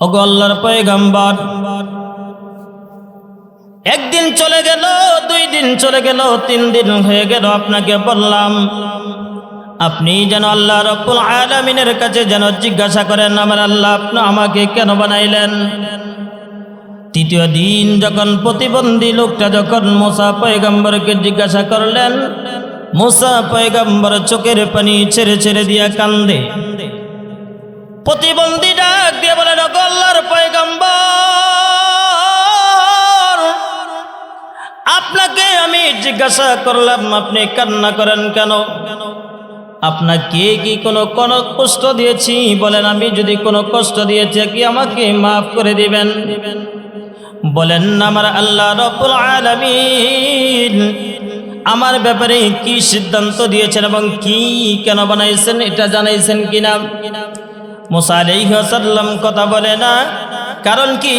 ওগো আল্লাহর পয়গম্বর, একদিন চলে গেল, 2 দিন চলে গেল, 3 দিন হয়ে গেল, আপনাকে বললাম আপনি যেন আল্লাহ রাব্বুল আলামিনের কাছে যেন জিজ্ঞাসা করেন, আমার আল্লাহ আপনি আমাকে কেন বানাইলেন। 3য় দিন যখন প্রতিবন্ধী লোকটা যখন মুসা পয়গম্বরকে জিজ্ঞাসা করলেন, মুসা পয়গম্বর চোখের পানি ছেড়ে ছেড়ে দিয়া কান্দে। প্রতিবন্ধী ডাক দিয়ে বলেন, ওগো আল্লাহর পয়গম্বর, আপনাকে আমি জিজ্ঞাসা করলাম আপনি কান্না করেন কেন? আপনাকে কি কোনো কষ্ট দিয়েছি? বলেন, আমি যদি কোনো কষ্ট দিয়েছি কি আমাকে মাফ করে দিবেন। বলেন, আমার আল্লাহ রাব্বুল আলামিন আমার ব্যাপারে কি সিদ্ধান্ত দিয়েছেন এবং কি কেন বানাইছেন এটা জানাইছেন কিনা? মুসা আলাইহিস সালাম কথা বলে না, কারণ কি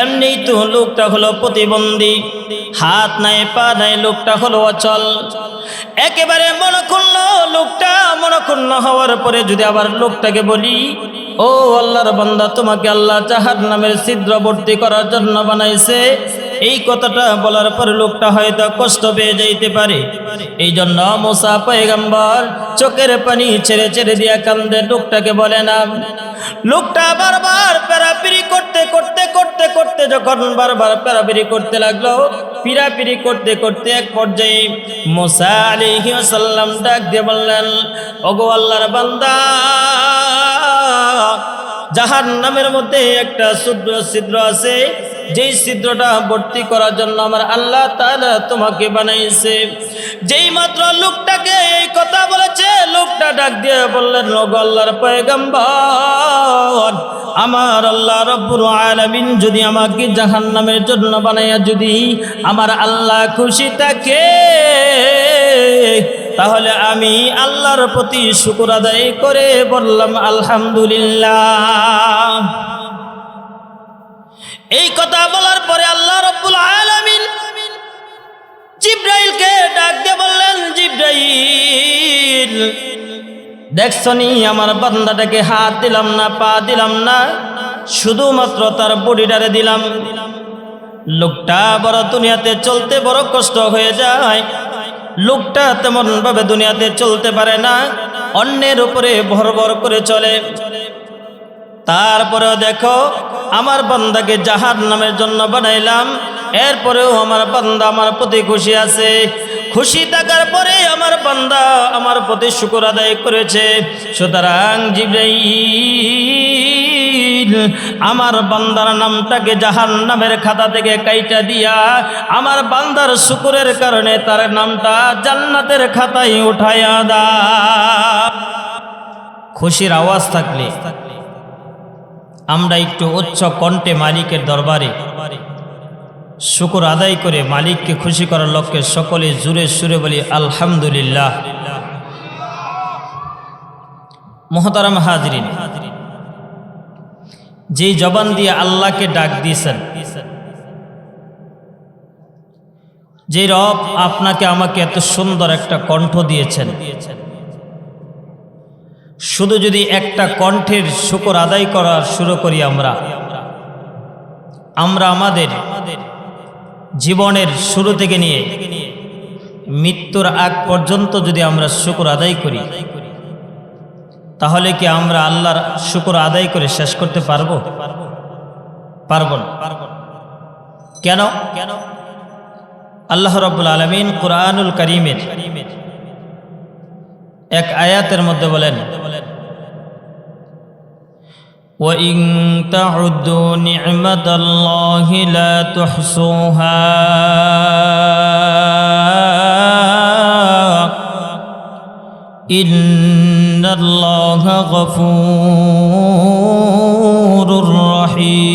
এমনি তো লোকটা হলো প্রতিবন্ধী, হাত নাই পা নাই, লোকটা হলো অচল, একেবারে মনক্ষুণ্ণ। লোকটা মনক্ষুণ্ণ হওয়ার পরে যদি আবার লোকটাকে বলি, ও আল্লাহর বান্দা, তোমাকে আল্লাহ জাহান্নামের ছিদ্রবর্তী করার জন্য বানাইছে, এই কথাটা বলার পরে লোকটা হয়তো কষ্ট পেয়ে যাইতে পারে। এই জন্য মুসা পয়গম্বর চোখের পানি ছেড়ে ছেড়ে দিয়া কান্দে, লোকটাকে বলে না। লোকটা বারবার পেরাপিরি করতে করতে করতে করতে যখন বারবার পেরাপিরি করতে লাগলো, পিরাপিরি করতে করতে এক পর্যায়ে মুসা আলাইহিস সালাম ডাক দিয়ে বললেন, ওগো আল্লাহর বান্দা, জাহান্নামের মধ্যে একটা ছিদ্র আছে, যেই ছিদ্রটা ভর্তি করার জন্য আমার আল্লাহ তাআলা তোমাকে বানাইছে। যেই মাত্র লোকটাকে এই কথা বলেছে, লোকটা ডাক দিয়ে বললেন, ওগো আল্লাহর পয়গম্বর, আমার আল্লাহ রাব্বুল আলামিন যদি আমাকে জাহান্নামের জন্য বানাইয়া যদি আমার আল্লাহ খুশি থাকে, তাহলে আমি আল্লাহর প্রতি শুকর আদায় করে বললাম আলহামদুলিল্লাহ। এই কথা বলার পরে আল্লাহ রাব্বুল আলামিন জিবরাইলকে ডাক দিয়ে বললেন, জিবরাইল, দেখছনি আমার বান্দাটাকে হাত দিলাম না, পা দিলাম না, শুধুমাত্র তার বডিটারে দিলাম। লোকটা বড় দুনিয়াতে চলতে বড় কষ্ট হয়ে যায়, লোকটা তেমন ভাবে দুনিয়াতে চলতে পারে না, অন্যের উপরে ভর ভর করে চলে। তারপরেও দেখো আমার বান্দাকে জাহান্নামের জন্য বানাইলাম, এরপরেও আমার বান্দা আমার প্রতি খুশি আছে। খুশি থাকার পরে আমার বান্দা আমার প্রতি শুকর আদায় করেছে। সুতরাং জিবরাইল আমার বান্দার নামটাকে জাহান্নামের খাতা থেকে কাইটা দিয়া আমার বান্দার শুকরের কারণে তার নামটা জান্নাতের খাতায় উঠাইয়া দাও। খুশির আওয়াজ থাকলে আমরা একটু উচ্চ কণ্ঠে মালিকের দরবারে শুকর আদায় করে মালিককে খুশি করার লক্ষ্যে সকলে জোরে সুরে বলি আলহামদুলিল্লাহ। মুহতারাম হাজরিন, যেই জবান দিয়ে আল্লাহকে ডাক দিয়েছেন, যে রব আপনাকে আমাকে এত সুন্দর একটা কণ্ঠ দিয়েছেন, শুধু যদি একটা কণ্ঠের শুকর আদায় করা শুরু করি আমরা আমাদের জীবনের শুরু থেকে নিয়ে মৃত্যুর আগ পর্যন্ত যদি আমরা শুকর আদায় করি, তাহলে কি আমরা আল্লাহর শুকর আদায় করে শেষ করতে পারবো? পারবো না। কেন? আল্লাহ রাব্বুল আলামিন কুরআনুল কারীমের এক আয়াতের মধ্যে বলেন, وَإِن تَعُدُّوا نِعْمَةَ اللَّهِ لَا تُحْصُوهَا إِنَّ اللَّهَ غَفُورٌ رَحِيمٌ।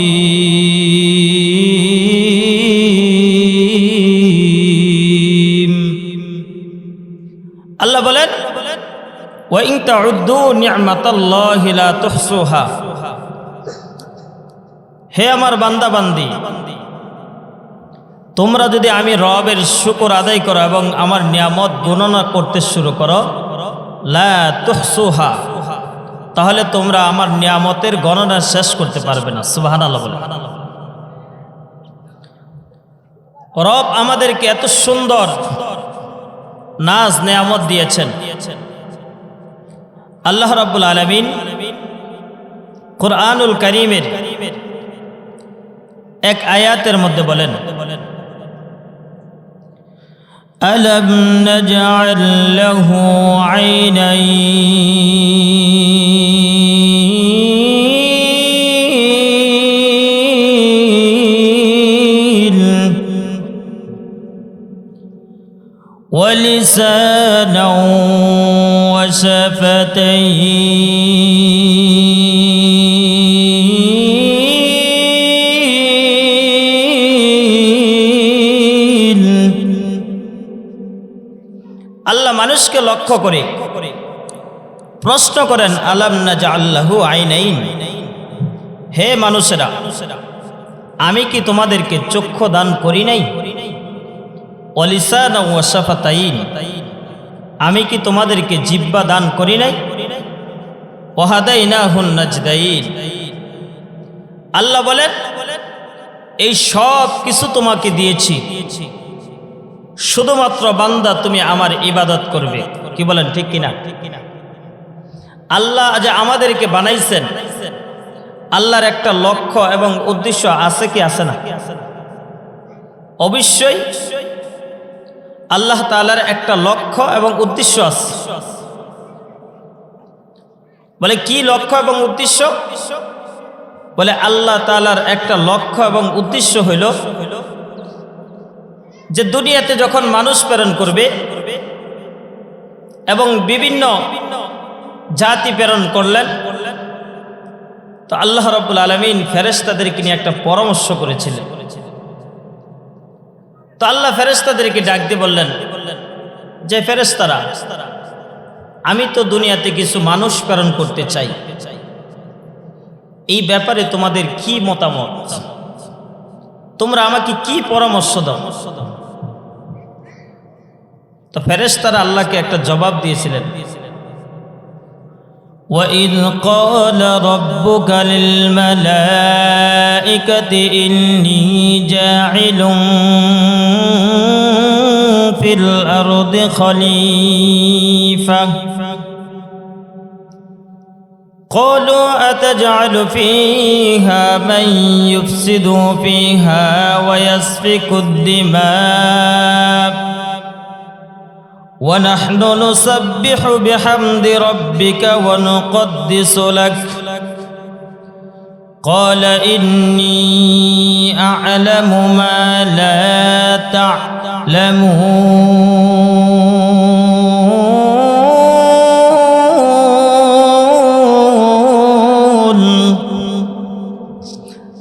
আল্লাহ বলেন, وَإِن تَعُدُّوا نِعْمَةَ اللَّهِ لَا تُحْصُوهَا। হে আমার বান্দা বান্দি, তোমরা যদি আমি রবের শুকর আদায় করো এবং আমার নিয়ামত গণনা করতে শুরু করো, লা তুহসুহা, তাহলে তোমরা আমার নিয়ামতের গণনা শেষ করতে পারবে না। সুবহানাল্লাহ বলে। রব আমাদেরকে এত সুন্দর নাজ নিয়ামত দিয়েছেন। আল্লাহ রাব্বুল আলামিন কুরআনুল কারীমের এক আয়াতের মধ্যে বলেন, আলাম নাজআল লাহু আইনাইন ওয়া লিসানান ওয়া শাফাতাইন। আল্লাহ মানুষকে লক্ষ্য করে প্রশ্ন করেন, আলাম নাজআল লাহু আইনাইন, হে মানুষেরা, আমি কি তোমাদেরকে চক্ষু দান করি নাই? ওয়া লিসানান ওয়া শাফাতাইন, আমি কি তোমাদেরকে জিহ্বা দান করি নাই? ওয়া হাদাইনাহুন নাজদাইন, আল্লাহ বলেন এই সব কিছু তোমাকে দিয়েছি, শুধুমাত্র বান্দা তুমি আমার ইবাদত করবে। কি বলেন, ঠিক কিনা? আল্লাহ যে আমাদেরকে বানাইছেন, আল্লাহর একটা লক্ষ্য এবং উদ্দেশ্য আছে কি আছে না? অবশ্যই আল্লাহ তাআলার একটা লক্ষ্য এবং উদ্দেশ্য আছে। বলে কি লক্ষ্য এবং উদ্দেশ্য? বলে আল্লাহ তাআলার একটা লক্ষ্য এবং উদ্দেশ্য হইল যে দুনিয়াতে যখন মানুষ প্রেরণ করবে এবং বিভিন্ন জাতি প্রেরণ করলেন, তো আল্লাহ রাব্বুল আলামিন ফেরেশতাদেরকে নিয়ে একটা পরামর্শ করেছিলেন। তো আল্লাহ ফেরেশতাদেরকে ডাক দিয়ে বললেন যে ফেরেশতারা, আমি তো দুনিয়াতে কিছু মানুষ প্রেরণ করতে চাই, এই ব্যাপারে তোমাদের কি মতামত? তোমরা আমাকে কি পরামর্শ দাও? তো ফেরেশতারা আল্লাহকে একটা জবাব দিয়েছিলেন, وَإِذْ قَالَ رَبُّكَ لِلْمَلَائِكَةِ إِنِّي جَاعِلٌ فِي الْأَرْضِ خَلِيفَةً قَالُوا أَتَجْعَلُ فِيهَا مَن يُفْسِدُ فِيهَا وَيَسْفِكُ الدِّمَاءَ وَنَحْنُ نُسَبِّحُ بِحَمْدِ رَبِّكَ وَنُقَدِّسُ لَكَ قَالَ إِنِّي أَعْلَمُ مَا لَا تَعْلَمُونَ।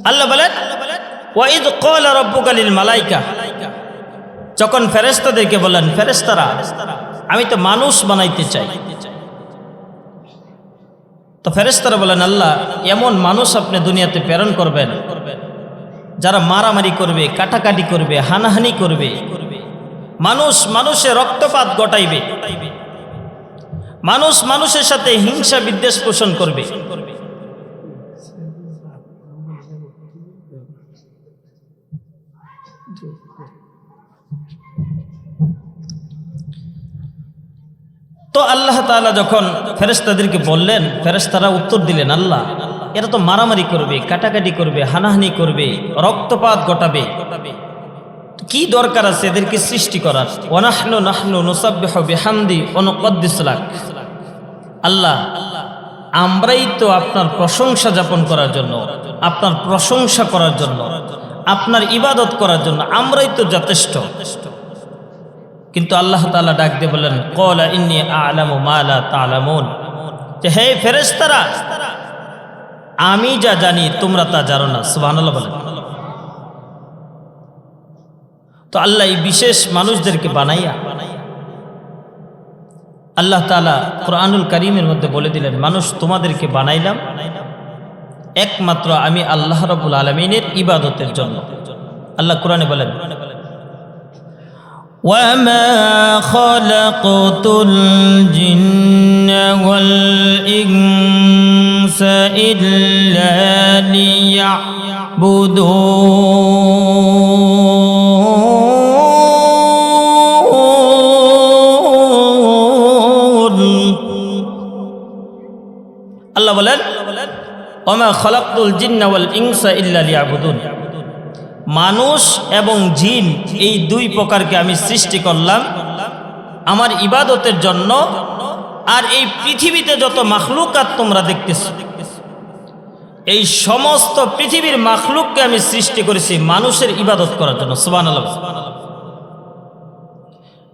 আল্লাহ বলেন, وَإِذْ قَالَ رَبُّكَ لِلْمَلَائِكَةِ, যখন ফেরেশতাদেরকে বললেন, ফেরেশতারা আমি তো মানুষ বানাইতে চাই। তো ফেরেশতারা বলেন, আল্লাহ এমন মানুষ আপনি দুনিয়াতে প্রেরণ করবেন যারা মারামারি করবে, কাটাকাটি করবে, হানাহানি করবে, মানুষ মানুষের রক্তপাত ঘটাইবে, মানুষ মানুষের সাথে হিংসা বিদ্বেষ পোষণ করবে। তো আল্লাহ তাআলা যখন ফেরেশতাদেরকে বললেন, ফেরেশতারা উত্তর দিলেন, আল্লাহ এরা তো মারামারি করবে, কাটাকাটি করবে, হানাহানি করবে, রক্তপাত ঘটাবে, কি দরকার আছে এদেরকে সৃষ্টি করার? নাহনু নুসাব্বিহু বিহামদি ওয়া নুকদ্দিসু লাক, আল্লাহ আমরাই তো আপনার প্রশংসা যাপন করার জন্য, আপনার প্রশংসা করার জন্য, আপনার ইবাদত করার জন্য আমরাই তো যথেষ্ট। কিন্তু আল্লাহ তাআলা ডাক দিয়ে বললেন, ক্বালা ইন্নী আ'লামু মা লা তা'লামুন, যে হে ফেরেশতারা আমি যা জানি তোমরা তা জানো না। সুবহানাল্লাহ বলেন। তো আল্লাহ এই বিশেষ মানুষদেরকে বানাইয়া আল্লাহ তাআলা কুরআনুল কারীমের মধ্যে বলে দিলেন, মানুষ তোমাদেরকে বানাইলাম একমাত্র আমি আল্লাহ রাব্বুল আলামিনের ইবাদতের জন্য। আল্লাহ কোরআনে বলেন, وَمَا خَلَقْتُ الْجِنَّ وَالْإِنسَ والإنس إلا ليعبدون আল্লাহ বলেন ওমা খালাকতুল জিন্না ওয়াল ইনসা ইল্লা লিয়াবুদুন, মানুষ এবং জিন এই দুই প্রকারকে আমি সৃষ্টি করলাম আমার ইবাদতের জন্য। আর এই পৃথিবীতে যত মাখলুকাত তোমরা দেখতেছ, এই সমস্ত পৃথিবীর মাখলুককে আমি সৃষ্টি করেছি মানুষের ইবাদত করার জন্য। সুবহানাল্লাহ।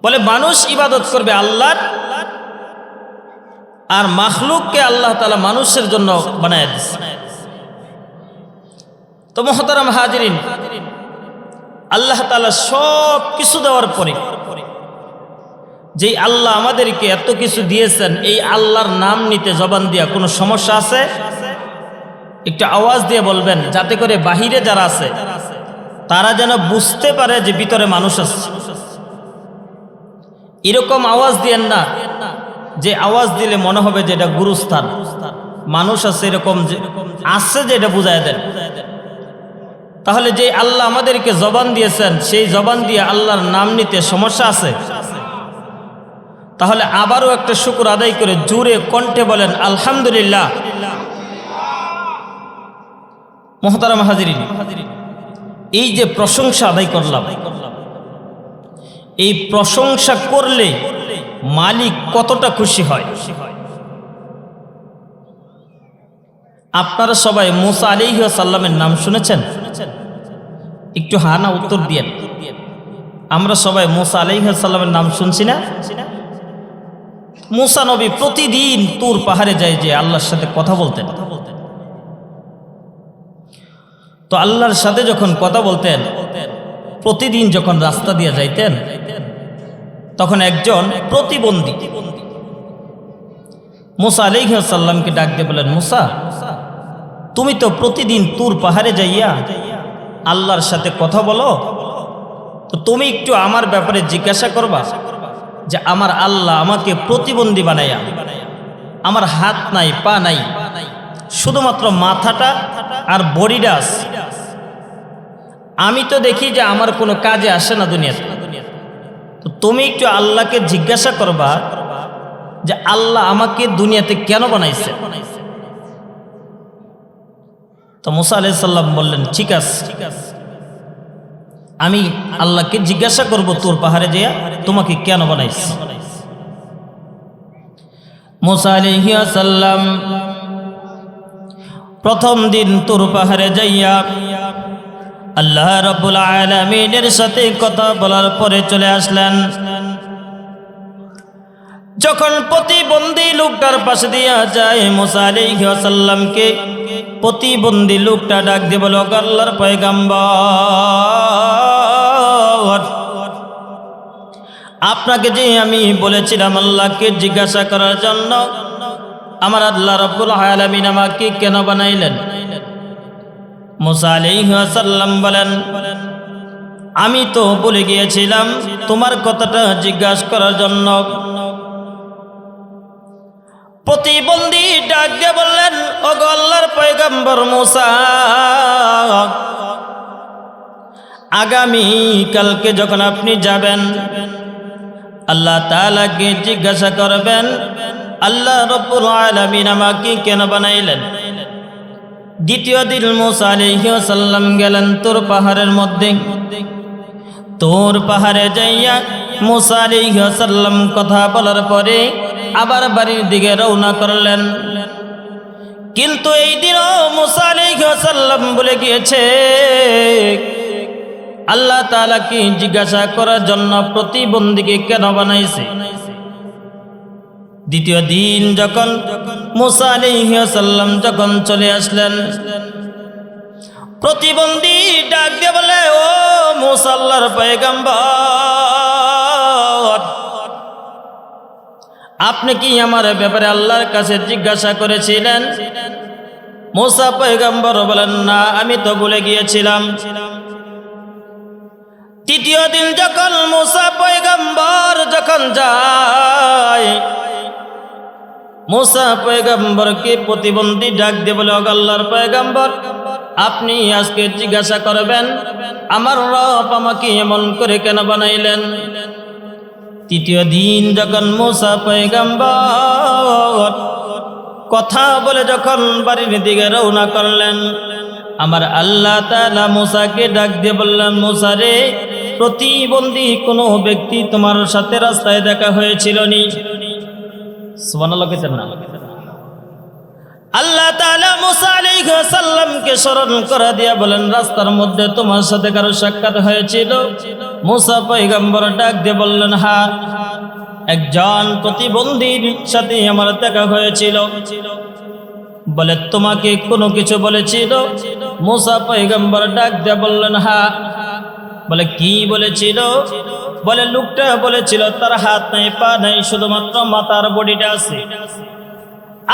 বলে মানুষ ইবাদত করবে আল্লাহর, আর মাখলুককে আল্লাহ তাআলা মানুষের জন্য বানায় দিয়েছে। তো মুহতারাম হাজিরিন, আল্লাহ তাআলা সব কিছু দেওয়ার পরে যে আল্লাহ আমাদেরকে এত কিছু দিয়েছেন, এই আল্লাহর নাম নিতে জবান দিয়া কোনো সমস্যা আছে? একটু আওয়াজ দিয়ে বলবেন, যাতে করে বাহিরে যারা আছে তারা যেন বুঝতে পারে যে ভিতরে মানুষ আছে। এরকম আওয়াজ দিয়েন না যে আওয়াজ দিলে মনে হবে যে এটা গুরুস্থান, মানুষ আছে এরকম যে আছে যে এটা বুঝায় দেন। তাহলে যে আল্লাহ আমাদেরকে জবান দিয়েছেন, সেই জবান দিয়ে আল্লাহর নাম নিতে সমস্যা আছে? তাহলে আবারও একটা শুকর আদায় করে জোরে কণ্ঠে বলেন আলহামদুলিল্লাহ। মুহতারাম হাজিরিন, এই যে প্রশংসা আদায় করলাম, এই প্রশংসা করলে মালিক কতটা খুশি হয়। আপনারা সবাই মুসা আলাইহিস সালামের নাম শুনেছেন? একটু হা না উত্তর দিয়েন। আমরা সবাই মুসা আলাইহিস সালামের নাম শুনছি না? মুসা নবী প্রতিদিন তুর পাহাড়ে যায় যে আল্লাহর সাথে কথা বলতেন। তো আল্লাহর সাথে যখন কথা বলতেন, প্রতিদিন যখন রাস্তা দিয়ে যাইতেন, তখন একজন প্রতিবন্ধী মুসা আলাইহিস সালামকে ডাক দিয়ে বলেন, মুসা, তুমি তো প্রতিদিন তুর পাহাড়ে যাইয়া আল্লাহর সাথে কথা বলো, তো তুমি একটু আমার ব্যাপারে জিজ্ঞাসা করবা যে আমার আল্লাহ আমাকে প্রতিবন্ধী বানাইয়া, আমার হাত নাই পা নাই, শুধুমাত্র মাথাটা আর বডিটা আছে, আমি তো দেখি যে আমার কোনো কাজে আসে না দুনিয়াতে, তো তুমি একটু আল্লাহকে জিজ্ঞাসা করবা যে আল্লাহ আমাকে দুনিয়াতে কেন বানাইছে। তো মুসা আলাইহিস সালাম বললেন, ঠিক আছে, আমি আল্লাহকে জিজ্ঞাসা করব তোর পাহাড়ে যেয়া তোমাকে কেন বানাইছে। মুসা আলাইহিস সালাম প্রথম দিন তোর পাহাড়ে যাইয়া আল্লাহ রাব্বুল আলামিনের সাথে কথা বলার পরে চলে আসলেন। যখন প্রতিবন্ধী লোকটার পাশে দিয়া যায়, মুসা আলাইহিস সালামকে প্রতিবন্ধী লোকটা ডাক দিয়ে বলো, আল্লাহর পয়গম্বর, আপনাকে যে আমি বলেছিলাম আল্লাহকে জিজ্ঞাসা করার জন্য, আমার আল্লাহ রাব্বুল আলামিন আমাকে কেন বানাইলেন? মুসা আলাইহিস সালাম বলেন, আমি তো বলে গিয়েছিলাম তোমার কথাটা জিজ্ঞাসা করার জন্য। প্রতিবন্ধী ডাক দিয়ে বললেন, ওগো আল্লাহর পয়গম্বর মুসা, আগামী কালকে যখন আপনি যাবেন, আল্লাহ তাআলাকে জিজ্ঞাসা করবেন আল্লাহ রাব্বুল আলামিন আমাকে কেন বানাইলেন। দ্বিতীয় দিন মুসা আলাইহিস সালাম গেলেন তোর পাহাড়ের মধ্যে। তোর পাহাড়ে যাইয়া মুসা আলাইহিস সালাম কথা বলার পরে আবার বাড়ির দিকে রওনা করলেন। কিন্তু এই দিনও মুসা আলাইহিস সালাম বলে গিয়েছে আল্লাহ তাআলাকে জিজ্ঞাসা করার জন্য প্রতিবন্ধীকে কেন বানাইছে। দ্বিতীয় দিন যখন মুসা আলাইহিস সালাম যখন চলে আসলেন, প্রতিবন্ধী ডাক দিয়ে বলে, ও মুসা আল্লাহর পয়গম্বর, আপনি কি আমার ব্যাপারে আল্লাহর কাছে জিজ্ঞাসা করেছিলেন? মুসা পয়গম্বর বলেন, না, আমি তো ভুলে গিয়েছিলাম। তৃতীয় দিন যখন মুসা পয়গম্বর যখন যায়, মুসা পয়গম্বরকে প্রতিবন্ধী ডাক দিয়ে বলে, ওগো আল্লাহর পয়গম্বর, আপনি আজকে জিজ্ঞাসা করবেন আমার রব আমাকে এমন করে কেন বানাইলেন। তৃতীয় দিন যখন মুসা পয়গম্বর কথা বলে যখন বাড়ির দিকে রওনা করলেন, আমার আল্লাহ তাআলা মুসাকে ডাক দিয়ে বললেন, মুসা রে, প্রতিবন্ধী কোনো ব্যক্তি তোমার সাথে রাস্তায় দেখা হয়েছিল নি? সুবহানাল্লাহ কেন না? আল্লাহ তাআলা মুসা আলাইহিস সালামকে স্মরণ করে দিয়া বলেন, রাস্তার মধ্যে তোমার সাথে কারো সাক্ষাৎ হয়েছিল? মুসা পয়গম্বর ডাক দিয়ে বললেন, হ্যাঁ, একজন প্রতিবন্ধীর সাথে আমার দেখা হয়েছিল। বলে, তোমাকে কোনো কিছু বলেছিল? মুসা পয়গম্বর ডাক দিয়ে বললেন, হ্যাঁ। বলে, কি বলেছিল? বলে, লোকটা বলেছিল তার হাত নাই, পা নাই, শুধুমাত্র মাথার বডিটা আছে।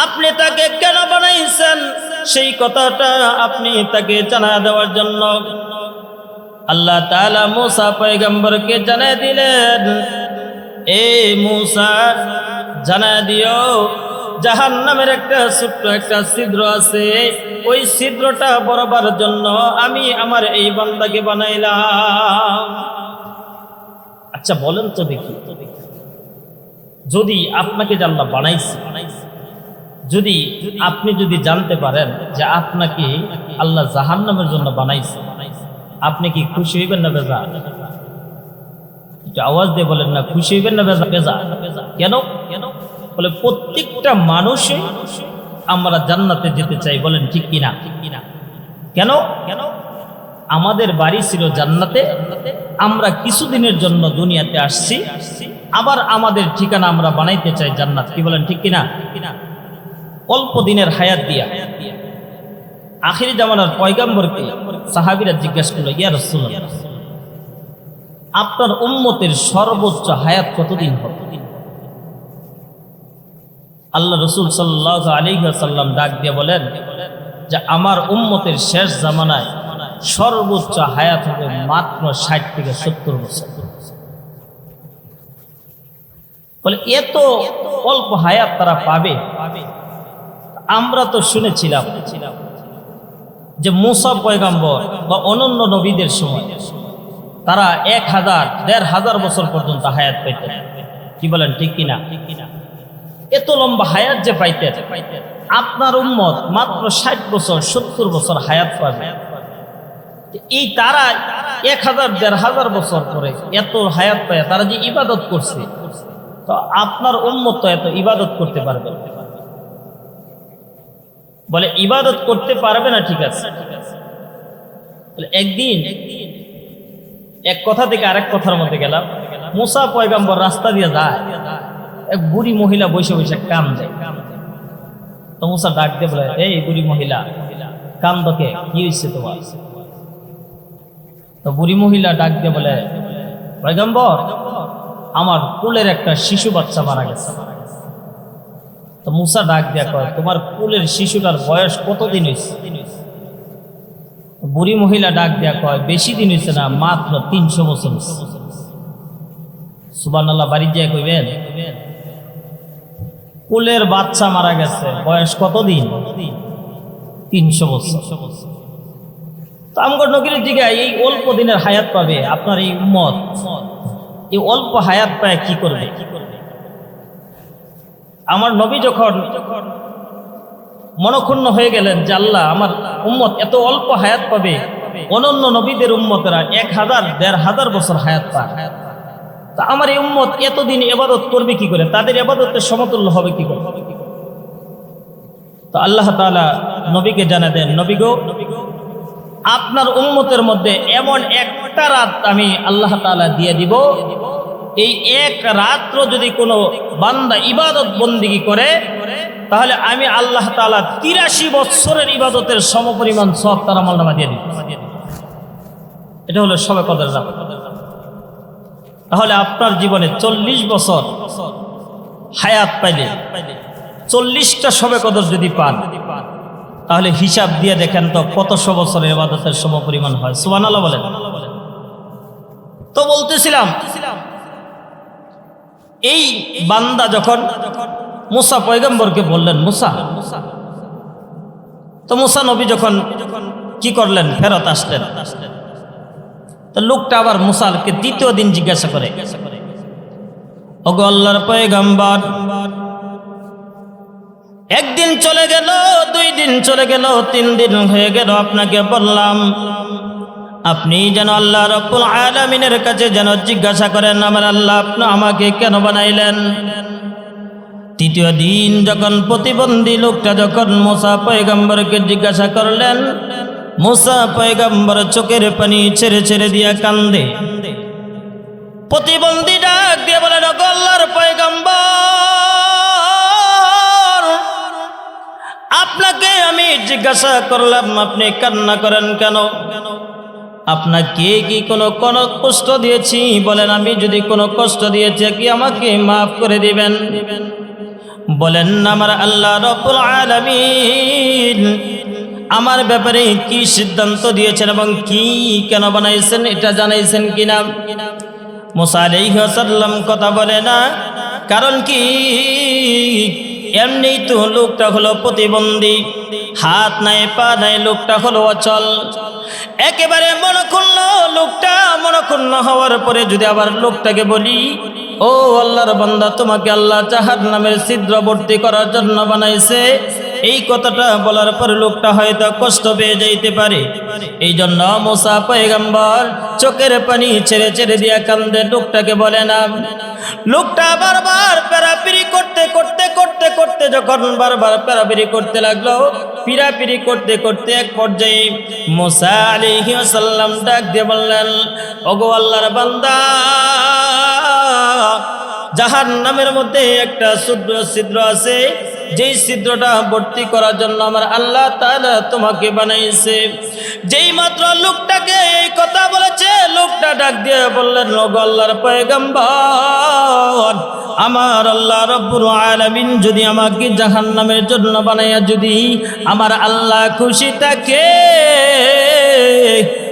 আপনি তাকে কেন বানাইছেন সেই কথাটা আপনি তাকে জানা দেওয়ার জন্য আল্লাহ তাআলা মুসা পয়গম্বরকে জানিয়ে দিলেন, এ মুসা, জানা দিও জাহান্নামের একটা ছোট্ট একটা ছিদ্র আছে, ওই ছিদ্রটা বরাবর জন্য আমি আমার এই বান্দাকে বানাইলাম। আচ্ছা বলেন তো দেখি, যদি আপনাকে যে আল্লাহ বানাইছে, যদি আপনি যদি জানতে পারেন যে আপনাকে আল্লাহ জাহান্নামের জন্য বানাইছে, আপনি কি খুশি হইবেন না বেজার? একটু আওয়াজ দিয়ে বলেন না, খুশি হইবেন না বেজার? কেন? বলে, প্রত্যেকটা মানুষই আমরা জান্নাতে যেতে চাই, বলেন ঠিক কিনা? কেন? আমাদের বাড়ি ছিল জান্নাতে, আমরা কিছুদিনের জন্য দুনিয়াতে আসছি, আবার আমাদের ঠিকানা আমরা বানাইতে চাই জান্নাত, কি বলেন ঠিক কিনা? অল্প দিনের হায়াত দিয়া আখিরি জামানার পয়গম্বরকে সাহাবীরা জিজ্ঞাসা করলো, ইয়া রাসূলুল্লাহ, আপনার উম্মতের সর্বোচ্চ হায়াত কতদিন হবে? আল্লাহ রাসূল সাল্লাল্লাহু আলাইহি ওয়াসাল্লাম ডাক দিয়ে বলেন যে আমার উম্মতের শেষ জামানায় সর্বোচ্চ হায়াত হবে মাত্র 60 থেকে 70 বছর। বলে, এত অল্প হায়াত তারা পাবে? আমরা তো শুনেছিলাম যে মুসা পয়গম্বর বা অন্যান্য নবীদের সময় তারা 1000-1500 বছর পর্যন্ত হায়াত পাইতেন, কি বলেন ঠিক কিনা? এত লম্বা হায়াত যে পাইতেন, আপনার উম্মত মাত্র 60 বছর 70 বছর হায়াত পাবে। এই তারা 1000-1500 বছর পরে এত হায়াত পায়, তারা যে ইবাদত করছে, তো আপনার উম্মত তো এত ইবাদত করতে পারবে? বলে, ইবাদত করতে পারবে না, ঠিক আছে। একদিন এক কথা থেকে আরেক কথার মধ্যে গেলাম, মুসা পয়গম্বর রাস্তা দিয়ে যায়, এক বুড়ি মহিলা বসে বসে কাম দেয়। তো মুসা ডাক দিয়ে বলে, এই বুড়ি মহিলা, কান্দকে, কি হয়েছে তোমার? তো বুড়ি মহিলা ডাক দিয়ে বলে, পয়গম্বর, আমার কুলের একটা শিশু বাচ্চা মারা গেছে। তো মুসা ডাক দিয়া কয়, তোমার কুলের শিশুটার বয়স কতদিন হয়েছে? বুড়ি মহিলা ডাক দিয়া কয়, বেশি দিন হয়েছে না, মাত্র 300 বছর। সুবহানাল্লাহ, বাড়ি যায় কইবেন, কুলের বাচ্চা মারা গেছে, বয়স কতদিন? 300 বছর। তো আমগর নবীর দিকে এই অল্প দিনের হায়াত পাবে আপনার এই উম্মত, এই অল্প হায়াত পায় কি করবে? আমার নবী যখন মনক্ষুণ্ণ হয়ে গেলেন যে আল্লাহ, আমার উম্মত এত অল্প হায়াত পাবে, অন্যান্য নবীদের উম্মতেরা 1000-1500 বছর হায়াত পায়, তা আমার এই উম্মত এতদিন ইবাদত করবে কি করে? তাদের ইবাদতের সমতুল্য হবে কি করে? তো আল্লাহ তাআলা নবীকে জানা দেন, নবী গো, আপনার উম্মতের মধ্যে এমন একটা রাত আমি আল্লাহ তাআলা দিয়ে দিব, এই এক রাত্র যদি কোনো বান্দা ইবাদত বন্দিগি করে, তাহলে আমি আল্লাহ তাআলা 83 বছরের ইবাদতের সমপরিমাণ সওয়াব তার আমলনামা দিয়ে দিব। এটা হলো শবে কদর রাত। তাহলে আপনার জীবনে 40 বছর হায়াত পাইলে 40টা শবে কদর যদি পান, তাহলে হিসাব দিয়ে দেখেন তো কতশো বছরের ইবাদতের সমপরিমাণ হয়। সুবহানাল্লাহ বলেন। তো বলতেছিলাম, এই বান্দা যখন মুসা পয়গম্বরকে বললেন, মুসা। তো মুসা নবী যখন কি করলেন, ফেরত আসলেন, তো লোকটা আবার মুসাকে দ্বিতীয় দিন জিজ্ঞাসা করে, ওগো আল্লাহর পয়গম্বর, একদিন চলে গেল, 2 দিন চলে গেল, 3 দিন হয়ে গেল, আপনাকে বললাম আপনি যেন আল্লাহ রাব্বুল আলামিনের কাছে যেন জিজ্ঞাসা করেন, আমার আল্লাহ আপনি আমাকে কেন বানাইলেন। তৃতীয় দিন যখন প্রতিবন্ধী লোকটা যখন মুসা পয়গম্বরকে জিজ্ঞাসা করলেন, মুসা পয়গম্বর চোখের পানি ছেড়ে ছেড়ে দিয়া কান্দে। প্রতিবন্ধী ডাক দিয়ে বলেন, ওগো আল্লাহর পয়গম্বর, আপনাকে আমি জিজ্ঞাসা করলাম আপনি কান্না করেন কেন? আপনাকে কি কোনো কষ্ট দিয়েছি? বলেন, আমি যদি কোনো কষ্ট দিয়েছি কি আমাকে মাফ করে দিবেন? বলেন, আমার আল্লাহ রাব্বুল আলামিন আমার ব্যাপারে কি সিদ্ধান্ত দিয়েছেন এবং কি কেন বানাইছেন এটা জানাইছেন কিনা? মুসা আলাইহিস সালাম কথা বলে না, কারণ কি এমনি তো লোকটা হলো প্রতিবন্ধী, হাত নাই পা নাই, লোকটা হলো অচল, একেবারে মনক্ষুণ্ণ। লোকটা মনক্ষুণ্ণ হওয়ার পরে যদি আবার লোকটাকে বলি, ও আল্লাহর বান্দা, তোমাকে আল্লাহ জাহান্নামের ছিদ্রবর্তী করার জন্য বানাইছে, এই কথাটা বলার পরে লোকটা হয়তো কষ্ট পেয়ে যাইতে পারে। এই জন্য মুসা পয়গম্বর চোখের পানি ছেড়ে ছেড়ে দিয়া কান্দে, লোকটাকে বলে না। লোকটা বারবার পেরাপিরি করতে করতে করতে করতে যখন বারবার পেরাপিরি করতে লাগলো, পিরাপিরি করতে করতে এক পর্যায়ে মুসা আলাইহিস সালাম ডাক দিয়ে বললেন, ওগো আল্লাহর বান্দা, জাহান্নামের মধ্যে একটা ছিদ্র আছে, যেই ছিদ্রটা ভর্তি করার জন্য আমার আল্লাহ তাআলা তোমাকে বানাইছে। যেই মাত্র লোকটাকে এই কথা বলেছে, লোকটা ডাক দিয়ে বললেন, ওগো আল্লাহর পয়গম্বর, আমার আল্লাহ রাব্বুল আলামিন যদি আমাকে জাহান্নামের জন্য বানাইয়া যদি আমার আল্লাহ খুশি থাকে,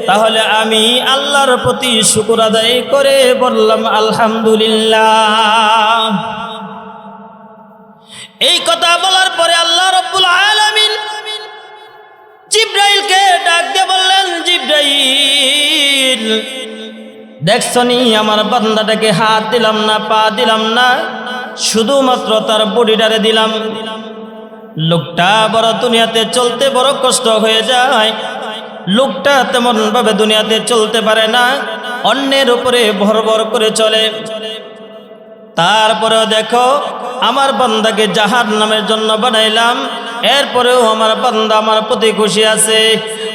তাহলে আমি আল্লাহর প্রতি শুকর আদায় করে বললাম আলহামদুলিল্লাহ। এই কথা বলার পরে আল্লাহ রাব্বুল আলামিন জিবরাইলকে ডাক দিয়ে বললেন, জিবরাইল, দেখছনি আমার বান্দাটাকে হাত দিলাম না, পা দিলাম না, শুধুমাত্র তার বডিটারে দিলাম। লোকটা বড় দুনিয়াতে চলতে বড় কষ্ট হয়ে যায়, লোকটা তেমন ভাবে দুনিয়াতে চলতে পারে না, অন্যের উপরে ভর ভর করে চলে। তারপরেও দেখো আমার বান্দাকে জাহান্নামের জন্য বানাইলাম, এরপরেও আমার বান্দা আমার প্রতি খুশি আছে।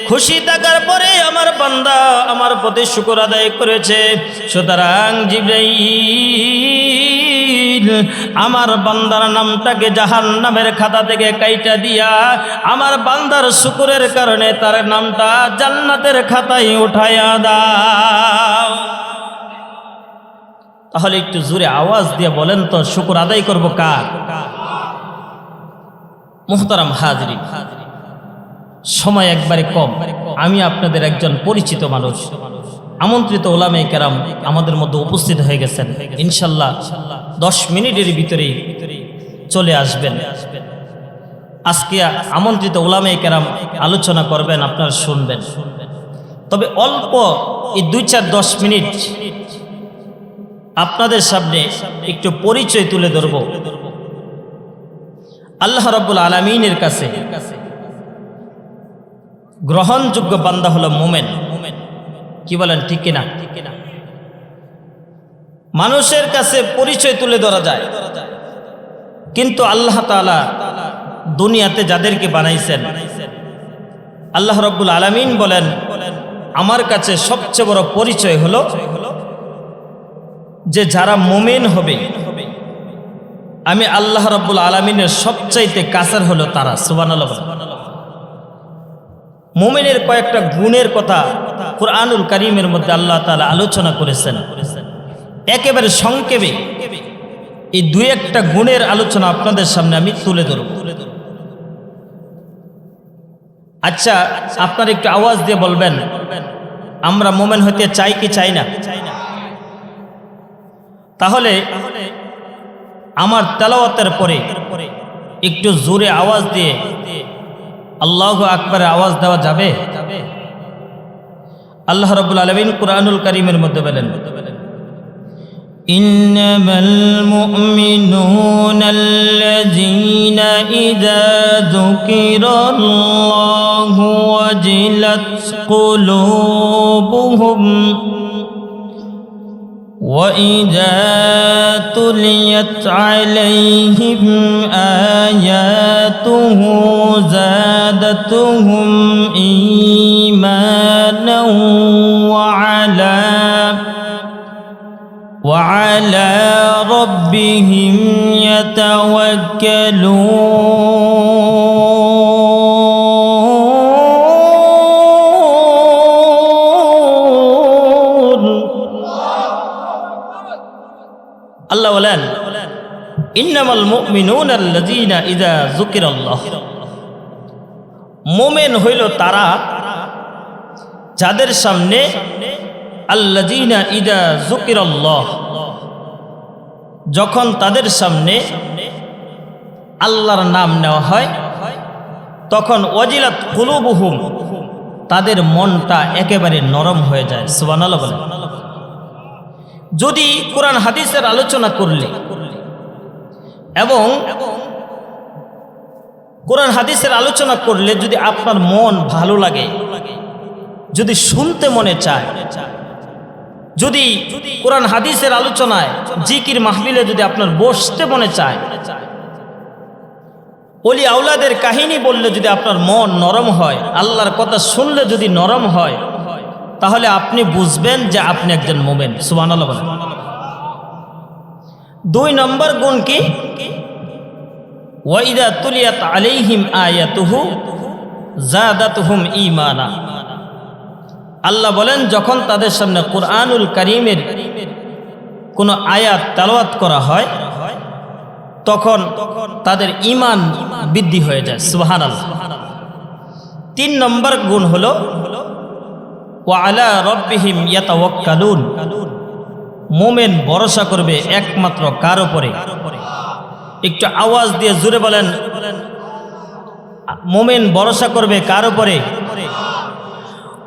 খুশি থাকার পরে আমার বান্দা আমার প্রতি শুকর আদায় করেছে। সুতরাং জিবরাইল আমার বান্দার নামটাকে জাহান্নামের খাতা থেকে কাইটা দিয়া আমার বান্দার শুকরের কারণে তার নামটা জান্নাতের খাতায় উঠাইয়া দাও। তাহলে একটু জোরে আওয়াজ দিয়ে বলেন তো, শুকর আদায় করব কার? মুহতারাম হাজরিন, সময় একবারে কম, আমি আপনাদের একজন পরিচিত মানুষ, আমন্ত্রিত উলামায়ে কেরাম আমাদের মধ্যে উপস্থিত হয়ে গেছেন। ইনশাল্লাহ 10 মিনিটের ভিতরেই চলে আসবেন। আজকে আমন্ত্রিত উলামায়ে কেরাম আলোচনা করবেন, আপনারা শুনবেন। তবে অল্প এই 2-4-10 মিনিট আপনাদের সামনে একটু পরিচয় তুলে ধরব। আল্লাহ রাব্বুল আলামিনের কাছে গ্রহণযোগ্য বান্দা হলো মুমিন। কি বলেন, ঠিক কিনা? মানুষের কাছে পরিচয় তুলে ধরা যায়, কিন্তু আল্লাহ তাআলা দুনিয়াতে যাদেরকে বানাইছেন, আল্লাহ রাব্বুল আলামিন বলেন, আমার কাছে সবচেয়ে বড় পরিচয় হলো যে যারা মুমিন হবে, আমি আল্লাহ রাব্বুল আলামিনের সবচাইতে কাছের হলো তারা। সুবহানাল্লাহ। মুমিনের কয়েকটা গুণের কথা কুরআনুল কারীমের মধ্যে আল্লাহ তাআলা আলোচনা করেছেন। একেবারে সংক্ষেপে এই 2-1টা গুণের আলোচনা আপনাদের সামনে আমি তুলে ধরব। আচ্ছা, আপনারা একটু আওয়াজ দিয়ে বলবেন, আমরা মুমিন হতে চাই কি চাই না? তাহলে আমার তেলাওয়াতের পরে একটু জোরে আওয়াজ দিয়ে আল্লাহু আকবারের আওয়াজ দেওয়া যাবে? আল্লাহ রাব্বুল আলামিন কুরআনুল কারীমের মধ্যে বলেন, ইন্নামাল মুমিনুনাল্লাযীনা ইযা যুকিরাল্লাহু ওয়াজিলাত কুলুবুহুম وَإِذَا تُلِيَتْ عَلَيْهِمْ آيَاتُهُ زَادَتْهُمْ إِيمَانًا وَعَلَى رَبِّهِمْ يَتَوَكَّلُونَ। আল্লাহ বলেন, ইন্নামাল মুমিনুনাল্লাযীনা ইযা যুকিরাল্লাহ, মুমিন হইল তারা যাদের সামনে আল্লাযীনা ইযা যুকিরাল্লাহ, যখন তাদের সামনে আল্লাহর নাম নেওয়া হয় তখন ওয়াজিলাত কুলুবুহুম, তাদের মনটা একেবারে নরম হয়ে যায়। সুবহানাল্লাহ বলেন। যদি কোরআন হাদিসের আলোচনা করলে এবং কোরআন হাদিসের আলোচনা করলে যদি আপনার মন ভালো লাগে, যদি শুনতে মনে চায়, যদি কোরআন হাদিসের আলোচনায় জিকির মাহফিলে যদি আপনার বসতে মনে চায়, ওলি আওলাদের কাহিনী বললে যদি আপনার মন নরম হয়, আল্লাহর কথা শুনলে যদি নরম হয়, তাহলে আপনি বুঝবেন যে আপনি একজন মুমিন। সুবহানাল্লাহ বলেন। 2 নম্বর গুণ কি? ওয়াইদা তুলিয়াত আলাইহিম আয়াতুহু যাদাতুহুম ঈমানা। আল্লাহ বলেন, যখন তাদের সামনে কুরআনুল কারীমের কোনো আয়াত তেলাওয়াত করা হয় তখন তাদের ঈমান বৃদ্ধি হয়ে যায়। সুবহানাল্লাহ। 3 নম্বর গুণ হলো ওয়া আলা রাব্বিহিম ইয়াতাওয়াক্কালুন, মুমিন ভরসা করবে একমাত্র কার উপরে? একটু আওয়াজ দিয়ে জোরে বলেন, মুমিন ভরসা করবে কার উপরে?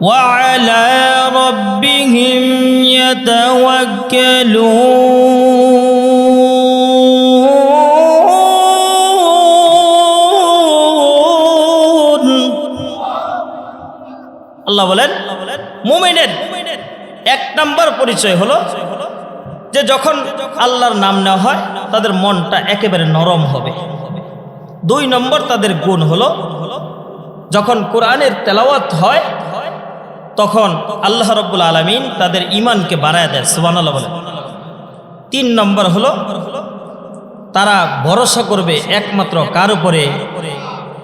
ওয়া আলা রাব্বিহিম ইয়াতাওয়াক্কালুন। আল্লাহ বলেন, মুমিনের 1 নম্বর পরিচয় হলো যে যখন আল্লাহর নাম নেওয়া হয় তাদের মনটা একেবারে নরম হবে। 2 নম্বর তাদের গুণ হলো যখন কোরআনের তেলাওয়াত হয় তখন আল্লাহ রাব্বুল আলামিন তাদের ঈমানকে বাড়ায় দেয়। সুবহানাল্লাহ বলেন। 3 নম্বর হলো তারা ভরসা করবে একমাত্র কার উপরে?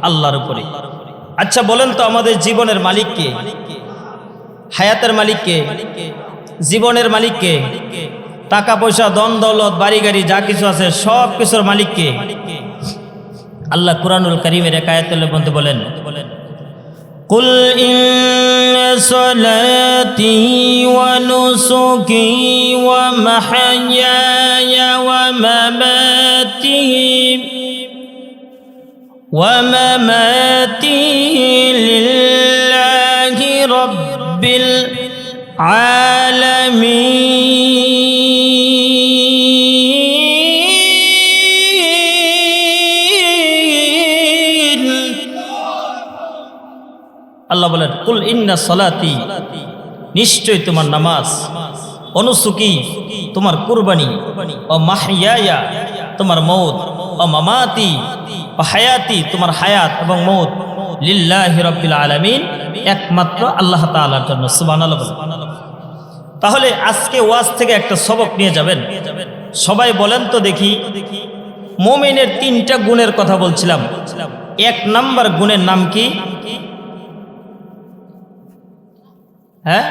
আল্লাহর উপরে। আচ্ছা বলেন তো, আমাদের জীবনের মালিক কে? হায়াতের মালিক কে? জীবনের মালিক কে? টাকা পয়সা, ধন দৌলত, বাড়ি গাড়ি যা কিছু আছে সব কিছুর মালিক কে? আল্লাহ কুরআনুল কারীমের এক আয়াতের মধ্যে বলেন, কুল ইন্না সালাতি ওয়া নুসুকি ওয়া মাহইয়ায়া ওয়া মামাতি লিল্লাহি রাব্বিল আলামিন। আল্লাহ বলেন, কুল ইন্না সালাতি, নিশ্চয় তোমার নামাজ, অনুসুকি তোমার কুরবানি, ও মাহইয়ায়া তোমার মৌত, ও মামাতি ও হায়াতি তোমার হায়াত এবং মৌত, লিল্লাহি রাব্বিল আলামিন, একমাত্র আল্লাহ তাআলার জন্য। সুবহানাল্লাহ। তাহলে আজকে ওয়াজ থেকে একটা সবক নিয়ে যাবেন। সবাই বলেন তো দেখি, মুমিনের 3টা গুণের কথা বলছিলাম, 1 নম্বর গুণের নাম কি? হ্যাঁ,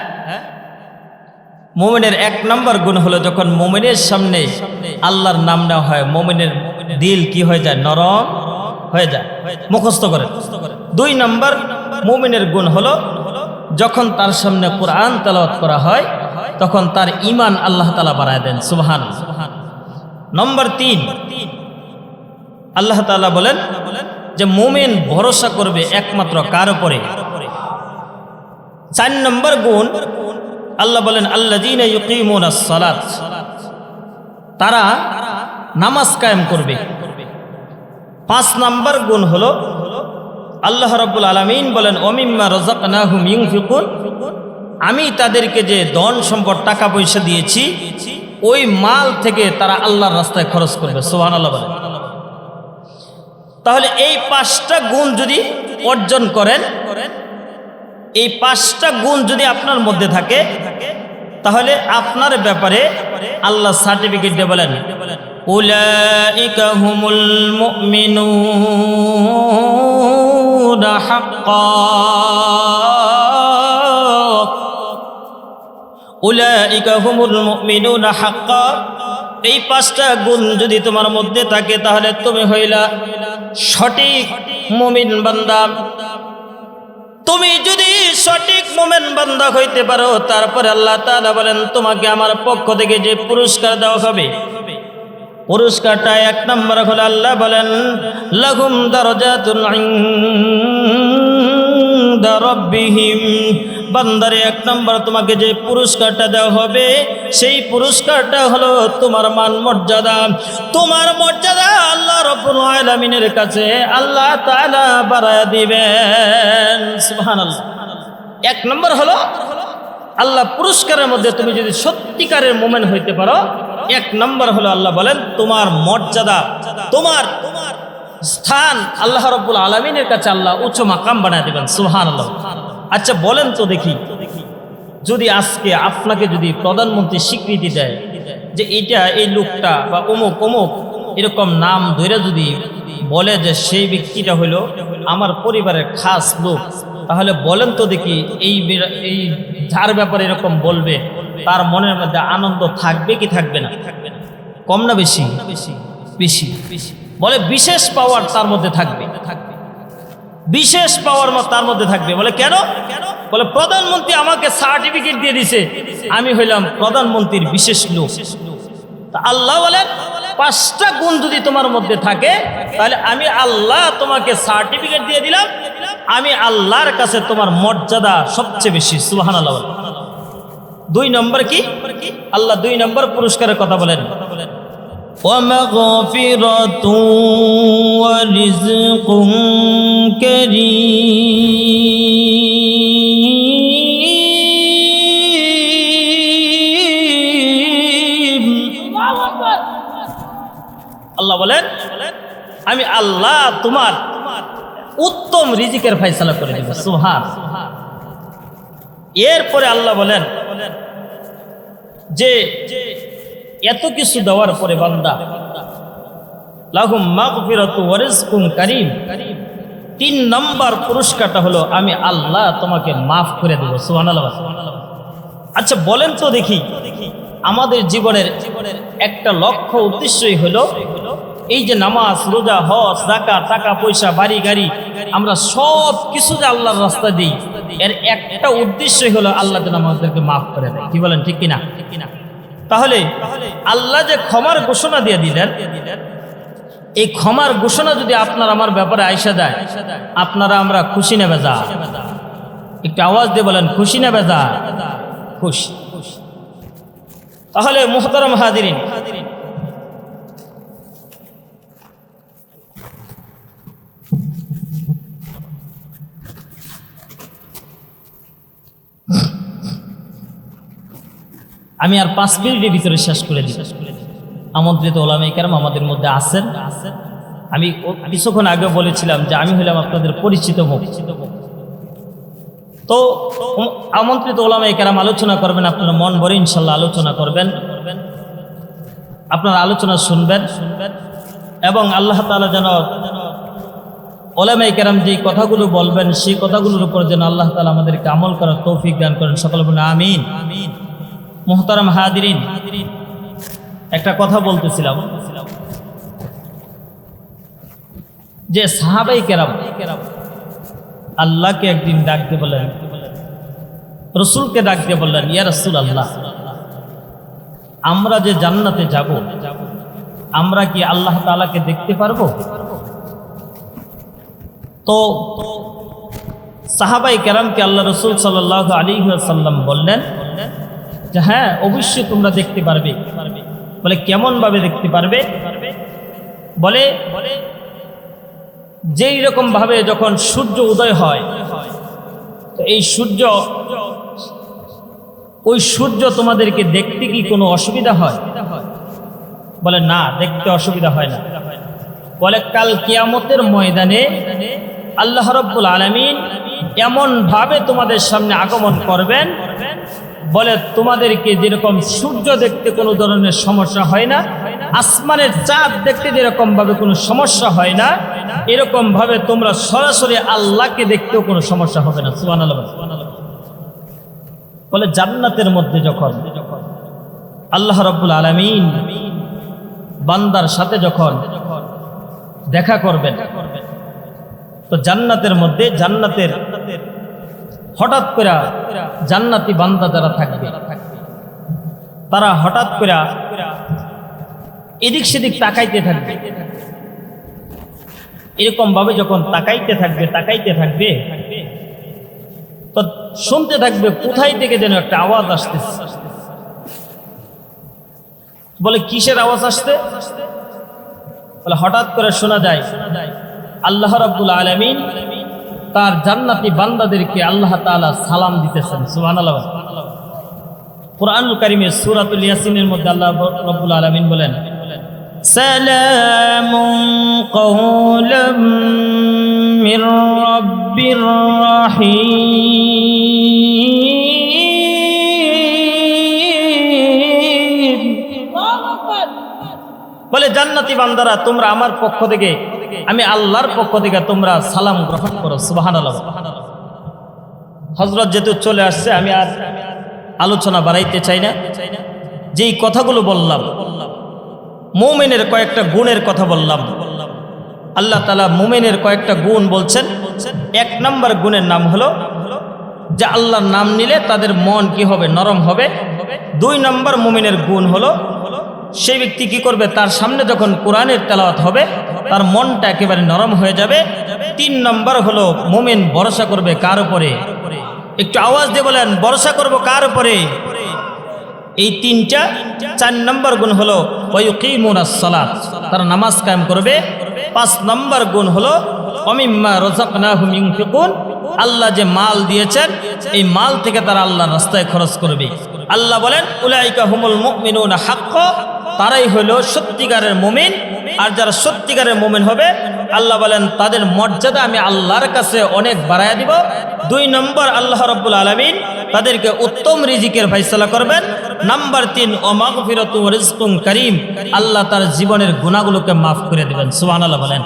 মুমিনের 1 নম্বর গুণ হলো যখন মুমিনের সামনে আল্লাহর নাম নেওয়া হয় মুমিনের দিল কি হয়ে যায়? নরম হয়ে যায়। মুখস্থ করেন। 2 নম্বর মুমিনের গুণ হলো যখন তার সামনে কোরআন তেলাওয়াত করা হয় তখন তার ঈমান আল্লাহ তাআলা বাড়ায় দেন। সুবহানাল্লাহ। নম্বর 3, আল্লাহ তাআলা বলেন যে মুমিন ভরসা করবে একমাত্র কার উপরে। 4 নম্বর গুণ আল্লাহ বলেন আল্লাযীনা ইউকিমুনাস সালাত, তারা নামাজ কায়েম করবে। 5 নম্বর গুণ হলো আল্লাহ রাব্বুল আলামিন বলেন ওমিম্মা রাযাকনাহুম ইউনফিকুন, আমি তাদেরকে যে ধন সম্পদ টাকা পয়সা দিয়েছি ওই মাল থেকে তারা আল্লাহর রাস্তায় খরচ করবে। সুবহানাল্লাহ বলেন। তাহলে এই 5টা গুণ যদি অর্জন করেন, এই 5টা গুণ যদি আপনার মধ্যে থাকে, তাহলে আপনার ব্যাপারে আল্লাহ সার্টিফিকেট দিয়ে বলেন উলাইকা হুমুল মুমিনুনা হাক্কান, উলাইকা হুমুল মুমিনুনা হাক্কান। এই 5টা গুণ যদি তোমার মধ্যে থাকে তাহলে তুমি হইলা সঠিক মুমিন বান্দা। তুমি যদি সঠিক মুমিন বান্দা হইতে পারো, তারপরে আল্লাহ তাআলা বলেন তোমাকে আমার পক্ষ থেকে যে পুরস্কার দেওয়া হবে, পুরস্কারটা 1 নম্বর হলো আল্লাহ বলেন লাহুম দারাজাতুন ইনদা রাব্বিহিম, বান্দারে 1 নম্বর তোমাকে যে পুরস্কারটা দেওয়া হবে সেই পুরস্কারটা হলো তোমার মান মর্যাদা। তোমার মর্যাদা আল্লাহ রাব্বুল আলামিনের কাছে আল্লাহ তাআলা বাড়ায় দিবেন। সুবহানাল্লাহ। 1 নম্বর হলো আল্লাহ পুরস্কারের মধ্যে তুমি যদি সত্যিকারের মুমিন হইতে পারো, 1 নম্বর হলো আল্লাহ বলেন তোমার মর্যাদা, তোমার স্থান আল্লাহ রাব্বুল আলামিনের কাছে আল্লাহ উচ্চ মাকাম বানায় দিবেন। সুবহানাল্লাহ। আচ্ছা বলেন তো দেখি, যদি আজকে আপনাকে যদি প্রধানমন্ত্রী স্বীকৃতি দেয় যে এটা এই লোকটা বা অমুক অমুক এরকম নাম ধরে যদি বলে যে সেই ব্যক্তিটা হইল আমার পরিবারের খাস লোক, তাহলে বলেন তো দেখি এই যার ব্যাপারে এরকম বলবে তার মনের মধ্যে আনন্দ থাকবে কি থাকবে না? কম না বেশি? বেশি। বলে বিশেষ পাওয়ার তার মধ্যে থাকবে, বিশেষ পাওয়ার তার মধ্যে থাকবে। বলে কেন? বলে প্রধানমন্ত্রী আমাকে সার্টিফিকেট দিয়ে দিছে, আমি হইলাম প্রধানমন্ত্রীর বিশেষ লোক। তা আল্লাহ বলেন 5টা গুণ যদি তোমার মধ্যে থাকে তাহলে আমি আল্লাহ তোমাকে সার্টিফিকেট দিয়ে দিলাম, আমি আল্লাহর কাছে তোমার মর্যাদা সবচেয়ে বেশি। সুবহানাল্লাহ। 2 নম্বর কি? আল্লাহ 2 নম্বর পুরস্কারের কথা বলেন ওয়ামাগফিরাতু ওয়া রিজকুন কারীম। আল্লাহ বলেন আমি আল্লাহ তোমার উত্তম রিজিকের ফয়সালা করে দেব। সুবহানাল্লাহ। এরপরে আল্লাহ বলেন যে এত কিছু দেওয়ার পরে বান্দা লাহুম মাগফিরাতু ওয়া রিজকুন কারীম, 3 নম্বর পুরস্কারটা হলো আমি আল্লাহ তোমাকে মাফ করে দেব। সুবহানাল্লাহ। আচ্ছা বলেন তো দেখি, আমাদের জীবনের একটা লক্ষ্য উদ্দেশ্যই হলো এই যে নামাজ, রোজা, হজ, যাকাত, টাকা পয়সা, বাড়ি গাড়ি, আমরা সব কিছু যে আল্লাহর রাস্তা দিই, এর একটা উদ্দেশ্যই হলো আল্লাহ যেন আমাদেরকে মাফ করে দেয়। কি বলেন, ঠিক কিনা? তাহলে আল্লাহ যে ক্ষমার ঘোষণা দিয়ে দিলেন, এই ক্ষমার ঘোষণা যদি আপনার আমার ব্যাপারে আইসা যায়, আপনারা আমরা খুশি না বেজা? একটু আওয়াজ দিয়ে বলেন খুশি না বেজা? খুশি। তাহলে মুহতারাম হাজিরিন, আমি আর 5 মিনিটের ভিতরে শেষ করে দিই। আমন্ত্রিত ওলামায়ে কেরাম আমাদের মধ্যে আছেন। আমি কিছুক্ষণ আগে বলেছিলাম যে আমি হলাম আপনাদের পরিচিত মুখ। তো আমন্ত্রিত ওলামায়ে কেরাম আলোচনা করবেন, আপনারা মন ভরে ইনশাল্লাহ আলোচনা করবেন, আপনারা আলোচনা শুনবেন এবং আল্লাহ তাআলা যেন ওলামায়ে কেরাম যে কথাগুলো বলবেন সেই কথাগুলোর উপর যেন আল্লাহ তাআলা আমাদেরকে আমল করার তৌফিক দান করেন। সকলে বলেন আমিন। মুহতারাম হাজিরিন, একটা কথা বলতেছিলাম যে সাহাবায়ে কেরাম আল্লাহকে একদিন ডাক দিয়ে বললেন, রসুলকে ডাক দিয়ে বললেন, ইয়া রাসূলুল্লাহ, আমরা যে জান্নাতে যাব আমরা কি আল্লাহ তাআলাকে দেখতে পারবো? তো সাহাবাই কেরামকে আল্লাহ রসুল সাল্লাল্লাহু আলাইহি ওয়াসাল্লাম বললেন যে হ্যাঁ অবশ্যই তোমরা দেখতে পারবে। বলে কেমন ভাবে দেখতে পারবে? বলে যেই রকম ভাবে যখন সূর্য উদয় হয়, তো এই ওই সূর্য তোমাদেরকে দেখতে কি কোনো অসুবিধা হয়? বলে না, দেখতে অসুবিধা হয় না। বলে কাল কিয়ামতের ময়দানে আল্লাহ রাব্বুল আলামিন এমন ভাবে তোমাদের সামনে আগমন করবেন, বলে তোমাদেরকে যেরকম সূর্য দেখতে কোনো ধরনের সমস্যা হয় না, আসমানের চাঁদ দেখতে যেরকম ভাবে কোনো সমস্যা হয় না, এরকম ভাবে তোমরা সরাসরি আল্লাহকে দেখতেও কোনো সমস্যা হবে না। সুবহানাল্লাহ। বলে জান্নাতের মধ্যে যখন আল্লাহ রাব্বুল আলামিন বান্দার সাথে যখন দেখা করবেন, তো জান্নাতের মধ্যে হঠাৎ করে জান্নাতি বান্দা যারা থাকবে তারা হঠাৎ করে এদিক সেদিক তাকাইতে থাকবে। এরকম ভাবে যখন তাকাইতে থাকবে তো শুনতে থাকবে কোথায় থেকে যেন একটা আওয়াজ আসতেছে। বলে কিসের আওয়াজ আসছে? বলে হঠাৎ করে শোনা যায় আল্লাহ রাব্বুল আলামিন তার জান্নাতি বান্দাদেরকে আল্লাহ তাআলা সালাম দিতেছেন। সুবহানাল্লাহ। কুরআনুল কারীমের সূরাতুল ইয়াসিনের মধ্যে আল্লাহ রাব্বুল আলামিন বলেন সালামুন কওলাম মির রাব্বির রাহিম। বলে জান্নাতি বান্দারা তোমরা আমার পক্ষ থেকে, আমি আল্লাহর পক্ষ থেকে তোমরা সালাম গ্রহণ করো। সুবহানাল্লাহ। হযরত যেহেতু চলে আসছে, আমি আর আলোচনা বাড়াইতে চাই না। যেই কথাগুলো বললাম, মুমিনের কয়েকটা গুণের কথা বললাম। আল্লাহ তাআলা মুমিনের কয়েকটা গুণ বলছেন। এক নম্বর গুণের নাম হলো যে আল্লাহর নাম নিলে তাদের মন কি হবে? নরম হবে। দুই নম্বর মুমিনের গুণ হলো সেই ব্যক্তি কি করবে? তার সামনে যখন কোরআনের তেলাওয়াত হবে তার মনটা একেবারে নরম হয়ে যাবে। তিন নম্বর হলো মুমিন ভরসা করবে কার উপরে? একটু আওয়াজ দিয়ে বলেন, ভরসা করব কার উপরে? এই তিনটা। চার নম্বর গুণ হলো ওয়ায়ুকিমুনাস সালাত, তারা নামাজ কায়েম করবে। পাঁচ নম্বর গুণ হলো ওয়ামিম্মা রাযাকনাহুম ইউনফিকুন, আল্লাহ যে মাল দিয়েছেন এই মাল থেকে তারা আল্লাহর রাস্তায় খরচ করবে। আল্লাহ বলেন উলাইকা হুমুল মুমিনুনা হাক্কা, তারাই হলো সত্যিকারের মুমিন। আর যারা সত্যিকারের মুমিন হবে আল্লাহ বলেন তাদের মর্যাদা আমি আল্লাহর কাছে অনেক বাড়ায়া দিব। দুই নম্বর আল্লাহ রাব্বুল আলামিন তাদেরকে উত্তম রিজিকের ফয়সালা করবেন। নাম্বার তিন ওয়ামাগফিরাতু ওয়া রিজকুন কারীম, আল্লাহ তার জীবনের গুনাহগুলোকে মাফ করে দিবেন। সুবহানাল্লাহ বলেন।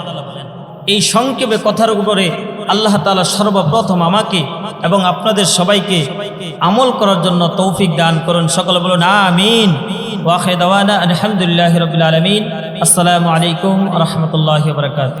এই সংক্ষেপে কথার উপরে আল্লাহ তাআলা সর্বপ্রথম আমাকে এবং আপনাদের সবাইকে আমল করার জন্য তৌফিক দান করুন। সকলে বলুন আমিন। ওয়া আখিরু দাওয়ানা আলহামদুলিল্লাহি রাব্বিল আলামিন। আসসালামু আলাইকুম ওয়া রাহমাতুল্লাহি ওয়া বারাকাতুহু।